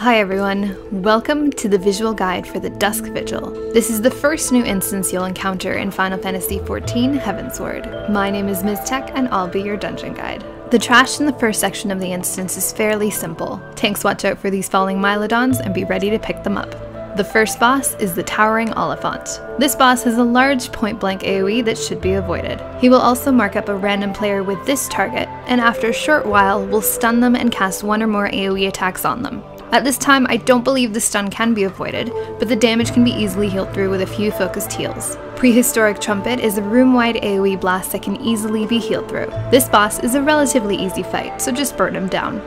Hi everyone, welcome to the visual guide for the Dusk Vigil. This is the first new instance you'll encounter in Final Fantasy XIV Heavensward. My name is Ms. Tech and I'll be your dungeon guide. The trash in the first section of the instance is fairly simple. Tanks watch out for these falling Mylodons and be ready to pick them up. The first boss is the Towering Oliphant. This boss has a large point-blank AoE that should be avoided. He will also mark up a random player with this target, and after a short while will stun them and cast one or more AoE attacks on them. At this time, I don't believe the stun can be avoided, but the damage can be easily healed through with a few focused heals. Prehistoric Trumpet is a room-wide AoE blast that can easily be healed through. This boss is a relatively easy fight, so just burn him down.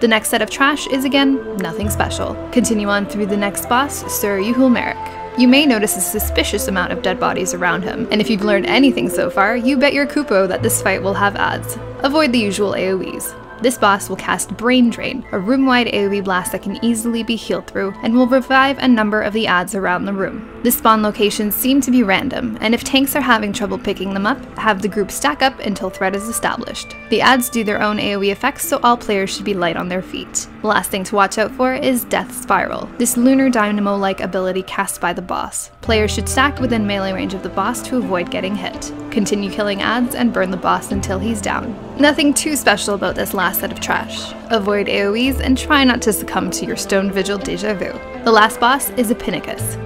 The next set of trash is again, nothing special. Continue on through the next boss, Sir Merrick. You may notice a suspicious amount of dead bodies around him, and if you've learned anything so far, you bet your Kupo that this fight will have adds. Avoid the usual AoEs. This boss will cast Brain Drain, a room-wide AoE blast that can easily be healed through, and will revive a number of the adds around the room. The spawn locations seem to be random, and if tanks are having trouble picking them up, have the group stack up until threat is established. The adds do their own AoE effects, so all players should be light on their feet. The last thing to watch out for is Death Spiral, this lunar dynamo-like ability cast by the boss. Players should stack within melee range of the boss to avoid getting hit. Continue killing adds and burn the boss until he's down. Nothing too special about this last set of trash. Avoid AoEs and try not to succumb to your Stone Vigil deja vu. The last boss is a Pinnacus.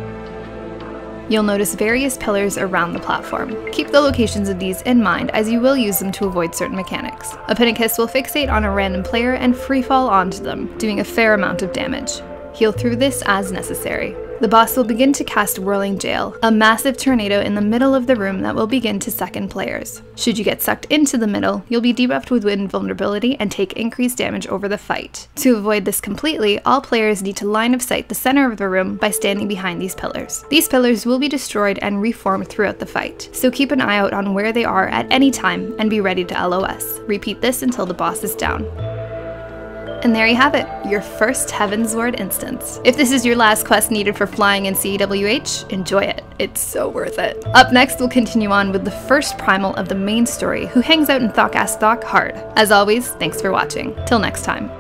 You'll notice various pillars around the platform. Keep the locations of these in mind as you will use them to avoid certain mechanics. A Pinnacus will fixate on a random player and freefall onto them, doing a fair amount of damage. Heal through this as necessary. The boss will begin to cast Whirling Gale, a massive tornado in the middle of the room that will begin to second players. Should you get sucked into the middle, you'll be debuffed with wind vulnerability and take increased damage over the fight. To avoid this completely, all players need to line of sight the center of the room by standing behind these pillars. These pillars will be destroyed and reformed throughout the fight, so keep an eye out on where they are at any time and be ready to LOS. Repeat this until the boss is down. And there you have it, your first Heavensward instance. If this is your last quest needed for flying in CEWH, enjoy it. It's so worth it. Up next, we'll continue on with the first primal of the main story, who hangs out in Thok-As-Thok hard. As always, thanks for watching. Till next time.